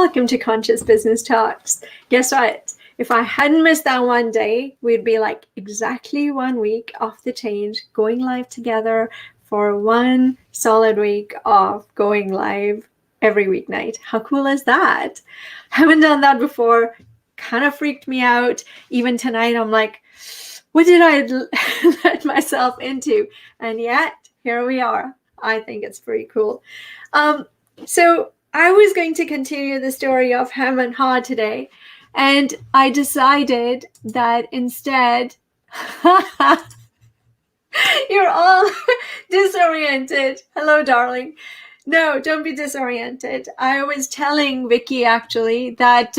welcome to Conscious Business Talks. Guess what? If I hadn't missed that one day, we'd be like exactly 1 week off the change, going live together for one solid week of going live every weeknight. How cool is that? Haven't done that before. Kind of freaked me out. Even tonight, I'm like, what did I let myself into? And yet, here we are. I think it's pretty cool. So I was going to continue the story of Hem and Ha today, and I decided that instead, you're all disoriented. Hello, darling. No, don't be disoriented. I was telling Vicky actually that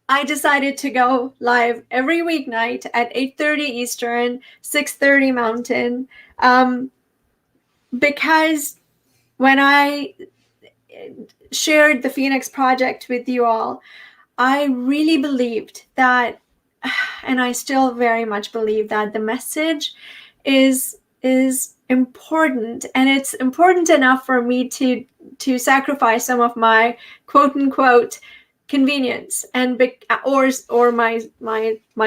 I decided to go live every weeknight at 8:30 Eastern, 6:30 Mountain, because when I shared the Phoenix Project with you all, I really believed that, and I still very much believe that the message is important, and it's important enough for me to sacrifice some of my quote unquote convenience and or my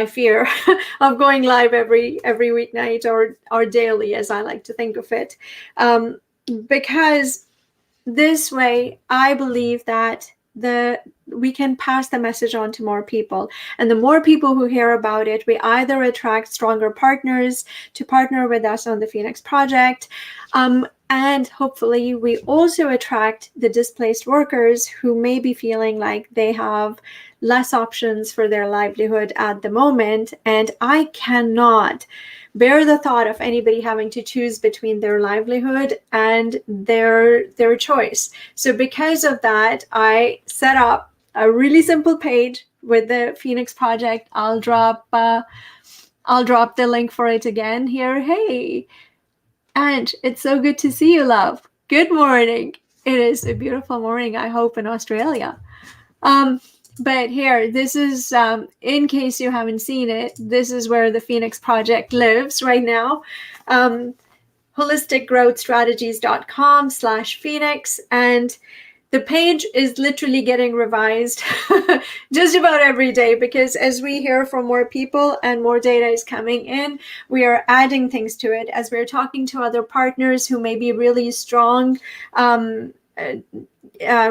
fear of going live every weeknight or daily, as I like to think of it, because this way I believe that we can pass the message on to more people, and the more people who hear about it, we either attract stronger partners to partner with us on the Phoenix Project, and hopefully we also attract the displaced workers who may be feeling like they have less options for their livelihood at the moment. And I cannot bear the thought of anybody having to choose between their livelihood and their choice. So because of that, I set up a really simple page with the Phoenix Project. I'll drop the link for it again here. Hey, Ange, it's so good to see you, love. Good morning. It is a beautiful morning, I hope, in Australia. But here, this is, in case you haven't seen it, this is where the Phoenix Project lives right now. holisticgrowthstrategies.com/Phoenix. And the page is literally getting revised just about every day, because as we hear from more people and more data is coming in, we are adding things to it as we're talking to other partners who may be really strong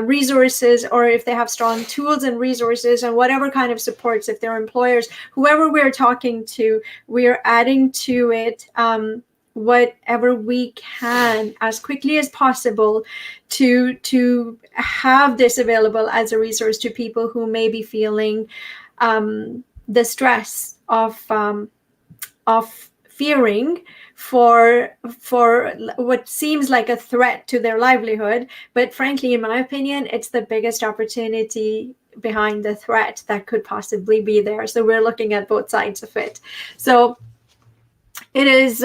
resources, or if they have strong tools and resources and whatever kind of supports, if they're employers, whoever we're talking to, we're adding to it whatever we can as quickly as possible to have this available as a resource to people who may be feeling the stress of fearing for what seems like a threat to their livelihood. But frankly, in my opinion, it's the biggest opportunity behind the threat that could possibly be there. So we're looking at both sides of it. So it is,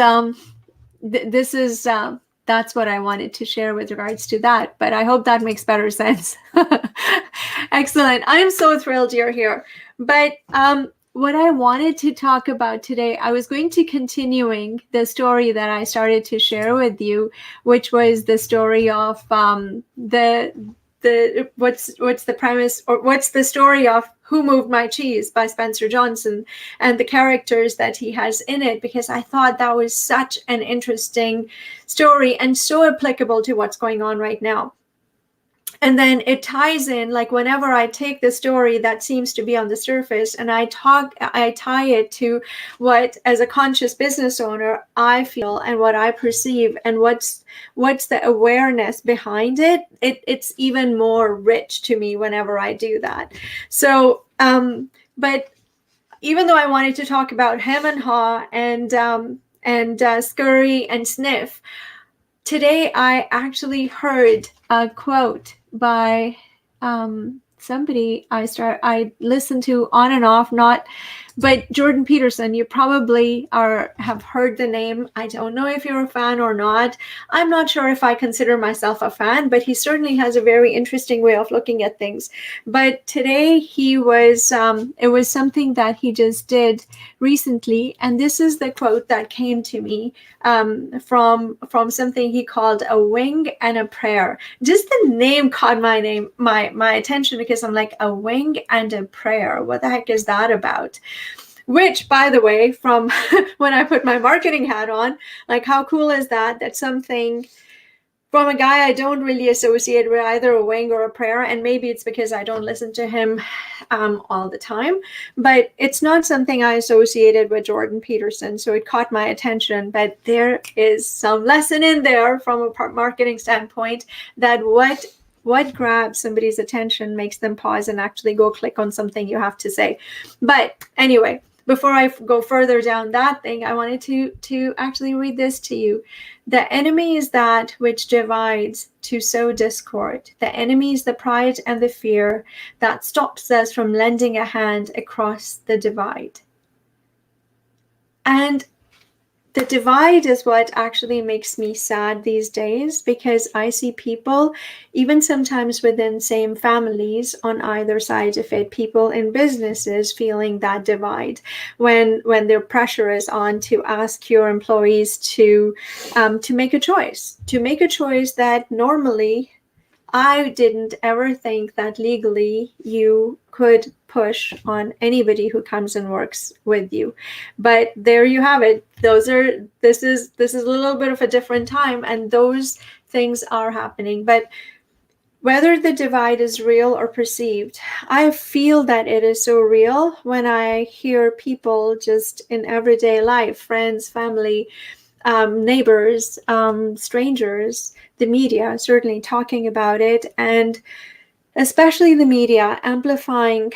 that's what I wanted to share with regards to that, but I hope that makes better sense. Excellent. I'm so thrilled you're here. But what I wanted to talk about today, I was going to continuing the story that I started to share with you, which was the story of what's the premise, or what's the story of Who Moved My Cheese by Spencer Johnson, and the characters that he has in it, because I thought that was such an interesting story and so applicable to what's going on right now. And then it ties in, like whenever I take the story that seems to be on the surface and I tie it to what, as a conscious business owner, I feel and what I perceive and what's the awareness behind it, it's even more rich to me whenever I do that. So, but even though I wanted to talk about Hem and Ha and Scurry and Sniff, today I actually heard a quote by somebody I listen to on and off, not But Jordan Peterson, you probably have heard the name. I don't know if you're a fan or not. I'm not sure if I consider myself a fan, but he certainly has a very interesting way of looking at things. But today he was, it was something that he just did recently, and this is the quote that came to me from something he called a wing and a prayer. Just the name caught my attention, because I'm like, a wing and a prayer. What the heck is that about? Which, by the way, from when I put my marketing hat on, like, how cool is that? That something from a guy I don't really associate with either a wing or a prayer, and maybe it's because I don't listen to him all the time, but it's not something I associated with Jordan Peterson, so it caught my attention. But there is some lesson in there from a marketing standpoint, that what grabs somebody's attention makes them pause and actually go click on something you have to say. But anyway, before I go further down that thing, I wanted to actually read this to you. The enemy is that which divides to sow discord. The enemy is the pride and the fear that stops us from lending a hand across the divide. And the divide is what actually makes me sad these days, because I see people, even sometimes within same families on either side of it, people in businesses feeling that divide when their pressure is on to ask your employees to make a choice, that normally I didn't ever think that legally you could push on anybody who comes and works with you. But there you have it. This is a little bit of a different time, and those things are happening. But whether the divide is real or perceived, I feel that it is so real when I hear people just in everyday life, friends, family, neighbors, strangers, the media certainly talking about it, and especially the media amplifying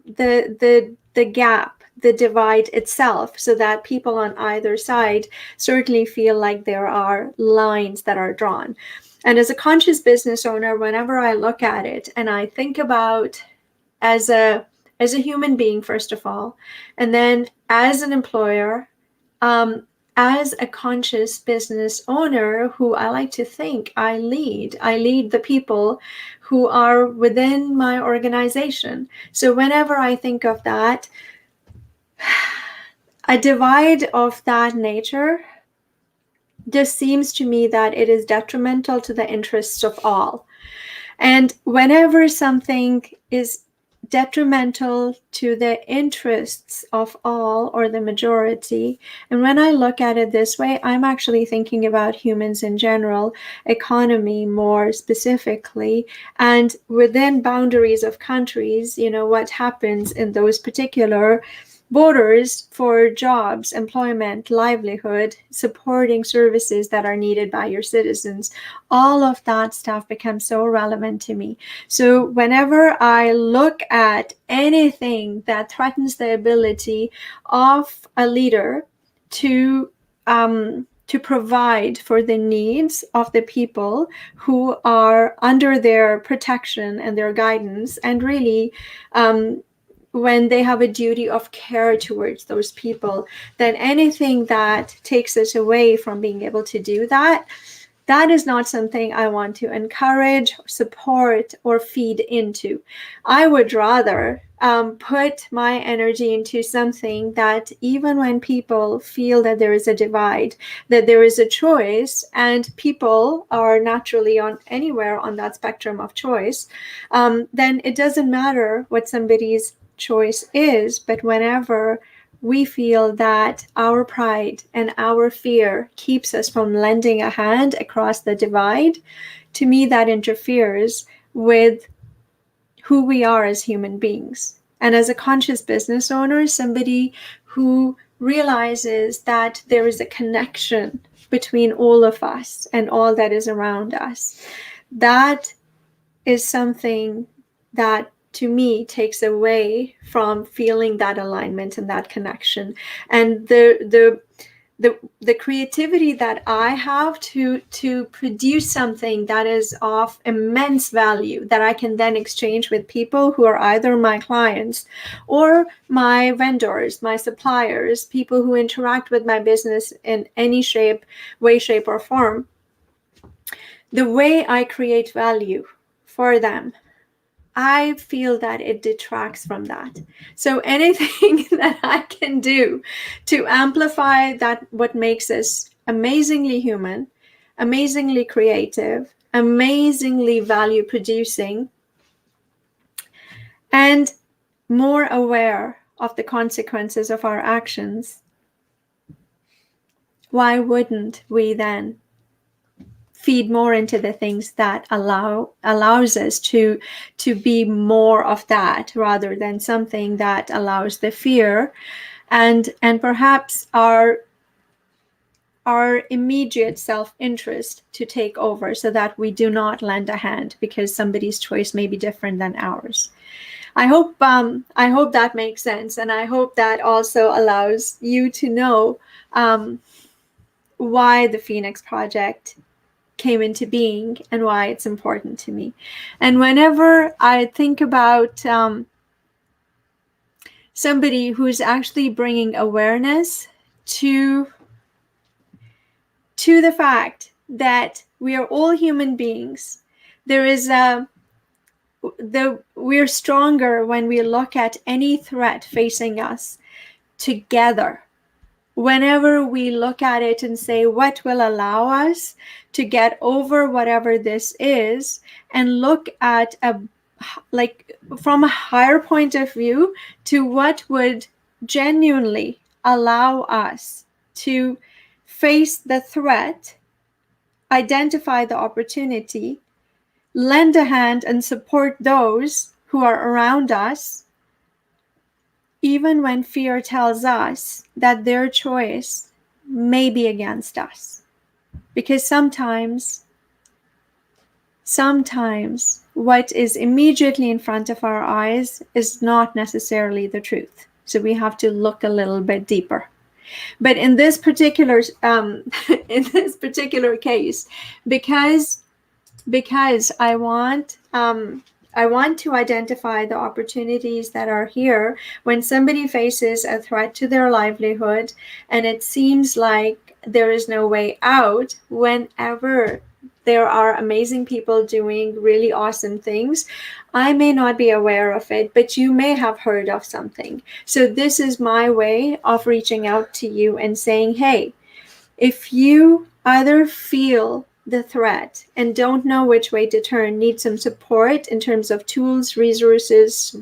the gap, the divide itself, so that people on either side certainly feel like there are lines that are drawn. And as a conscious business owner, whenever I look at it and I think about as a human being, first of all, and then as an employer, as a conscious business owner, who I like to think I lead the people who are within my organization. So whenever I think of that, a divide of that nature just seems to me that it is detrimental to the interests of all. And whenever something is detrimental to the interests of all, or the majority, and when I look at it this way, I'm actually thinking about humans in general, economy more specifically, and within boundaries of countries, what happens in those particular borders for jobs, employment, livelihood, supporting services that are needed by your citizens. All of that stuff becomes so relevant to me. So whenever I look at anything that threatens the ability of a leader to provide for the needs of the people who are under their protection and their guidance, and really when they have a duty of care towards those people, then anything that takes us away from being able to do that, that is not something I want to encourage, support, or feed into. I would rather put my energy into something that, even when people feel that there is a divide, that there is a choice, and people are naturally on anywhere on that spectrum of choice, then it doesn't matter what somebody's choice is. But whenever we feel that our pride and our fear keeps us from lending a hand across the divide, to me that interferes with who we are as human beings. And as a conscious business owner, somebody who realizes that there is a connection between all of us and all that is around us, that is something that to me takes away from feeling that alignment and that connection. And the the creativity that I have to produce something that is of immense value that I can then exchange with people who are either my clients or my vendors, my suppliers, people who interact with my business in any way, shape, or form. The way I create value for them, I feel that it detracts from that. So anything that I can do to amplify that, what makes us amazingly human, amazingly creative, amazingly value producing, and more aware of the consequences of our actions, why wouldn't we then feed more into the things that allows us to be more of that, rather than something that allows the fear and perhaps our immediate self-interest to take over, so that we do not lend a hand because somebody's choice may be different than ours. I hope that makes sense, and I hope that also allows you to know why the Phoenix Project came into being and why it's important to me. And whenever I think about somebody who's actually bringing awareness to the fact that we are all human beings, we're stronger when we look at any threat facing us together. Whenever we look at it and say, what will allow us to get over whatever this is, and look at from a higher point of view to what would genuinely allow us to face the threat, identify the opportunity, lend a hand and support those who are around us, even when fear tells us that their choice may be against us. Because sometimes what is immediately in front of our eyes is not necessarily the truth. So we have to look a little bit deeper. But in this particular case, because I want to identify the opportunities that are here when somebody faces a threat to their livelihood and it seems like there is no way out. Whenever there are amazing people doing really awesome things, I may not be aware of it, but you may have heard of something. So this is my way of reaching out to you and saying, hey, if you either feel the threat and don't know which way to turn, need some support in terms of tools, resources,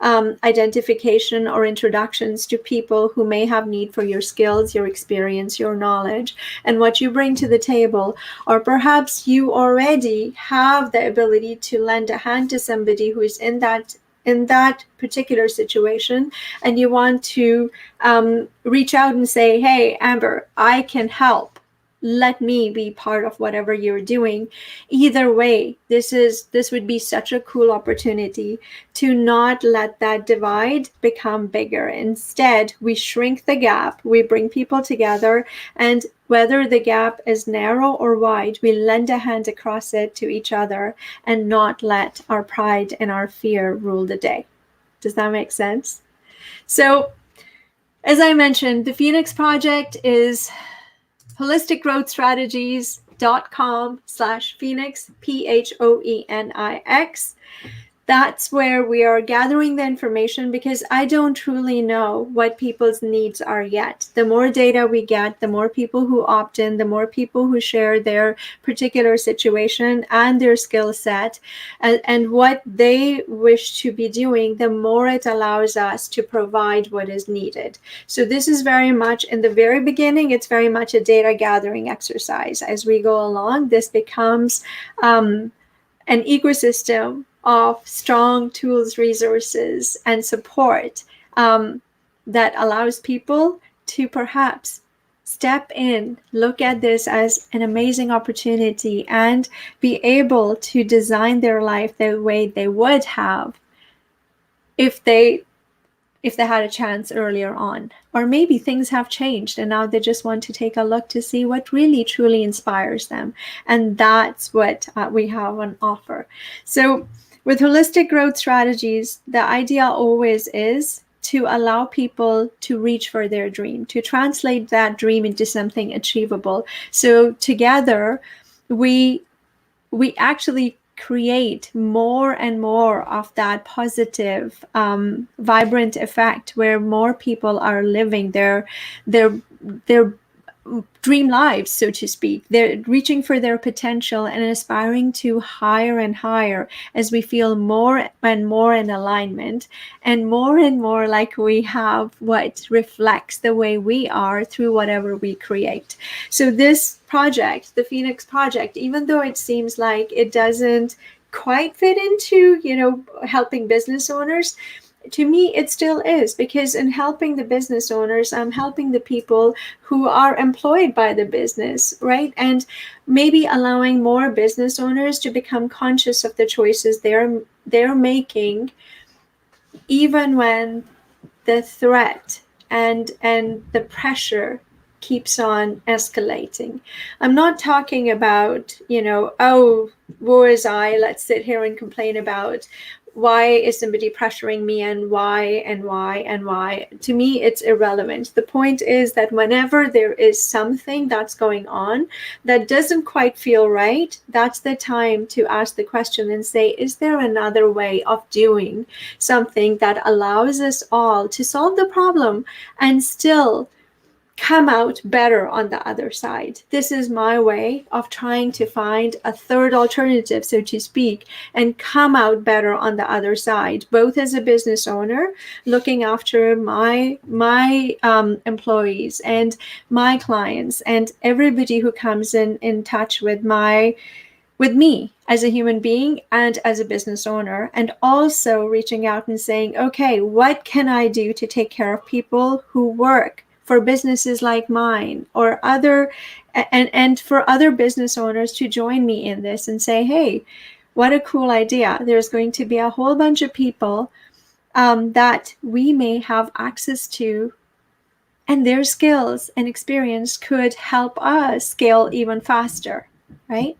identification, or introductions to people who may have need for your skills, your experience, your knowledge, and what you bring to the table, or perhaps you already have the ability to lend a hand to somebody who is in that particular situation, and you want to reach out and say, hey, Amber, I can help. Let me be part of whatever you're doing. Either way, this would be such a cool opportunity to not let that divide become bigger. Instead, we shrink the gap, we bring people together, and whether the gap is narrow or wide, we lend a hand across it to each other and not let our pride and our fear rule the day. Does that make sense? So, as I mentioned, the Phoenix Project is holisticgrowthstrategies.com/Phoenix, PHOENIX. That's where we are gathering the information, because I don't truly know what people's needs are yet. The more data we get, the more people who opt in, the more people who share their particular situation and their skill set and what they wish to be doing, the more it allows us to provide what is needed. So this is very much, in the very beginning, it's very much a data gathering exercise. As we go along, this becomes an ecosystem of strong tools, resources, and support that allows people to perhaps step in, look at this as an amazing opportunity, and be able to design their life the way they would have if they if they had a chance earlier on. Or maybe things have changed and now they just want to take a look to see what really truly inspires them. And that's what we have on offer. So with holistic growth strategies, the idea always is to allow people to reach for their dream, to translate that dream into something achievable. So together, we actually create more and more of that positive, vibrant effect where more people are living their dream lives, so to speak. They're reaching for their potential and aspiring to higher and higher as we feel more and more in alignment and more like we have what reflects the way we are through whatever we create. So this project, the Phoenix Project, even though it seems like it doesn't quite fit into, helping business owners, to me it still is, because in helping the business owners, I'm helping the people who are employed by the business, right? And maybe allowing more business owners to become conscious of the choices they're making, even when the threat and the pressure keeps on escalating. I'm not talking about, oh, woe is I, let's sit here and complain about why is somebody pressuring me and why. To me, it's irrelevant. The point is that whenever there is something that's going on that doesn't quite feel right, that's the time to ask the question and say, is there another way of doing something that allows us all to solve the problem and still come out better on the other side? This is my way of trying to find a third alternative, so to speak, and come out better on the other side, both as a business owner, looking after my employees and my clients and everybody who comes in touch with me as a human being and as a business owner, and also reaching out and saying, okay, what can I do to take care of people who work for businesses like mine or other, and for other business owners to join me in this and say, hey, what a cool idea. There's going to be a whole bunch of people that we may have access to, and their skills and experience could help us scale even faster, right?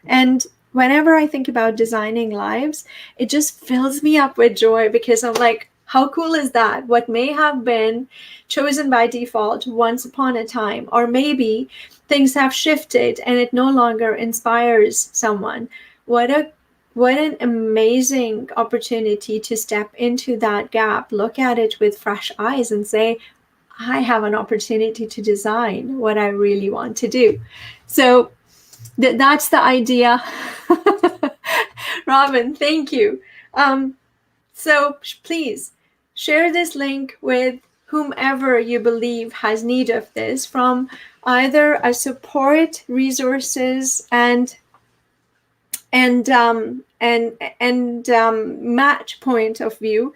And whenever I think about designing lives, it just fills me up with joy, because I'm like, how cool is that? What may have been chosen by default once upon a time, or maybe things have shifted and it no longer inspires someone. What an amazing opportunity to step into that gap, look at it with fresh eyes and say, I have an opportunity to design what I really want to do. So that's the idea. Robin, thank you. So please share this link with whomever you believe has need of this, from either a support, resources, and match point of view,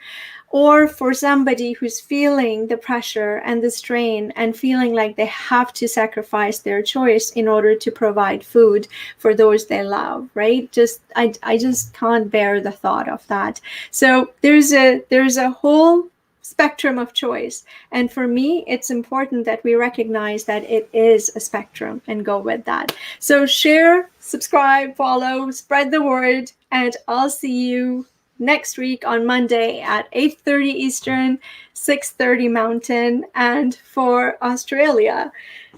or for somebody who's feeling the pressure and the strain and feeling like they have to sacrifice their choice in order to provide food for those they love, right? I just can't bear the thought of that. So there's a whole spectrum of choice. And for me, it's important that we recognize that it is a spectrum and go with that. So share, subscribe, follow, spread the word, and I'll see you next week on Monday at 8:30 Eastern, 6:30 Mountain, and for Australia,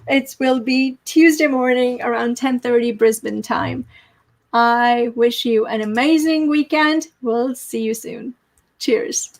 it will be Tuesday morning around 10:30 Brisbane time. I wish you an amazing weekend. We'll see you soon. Cheers.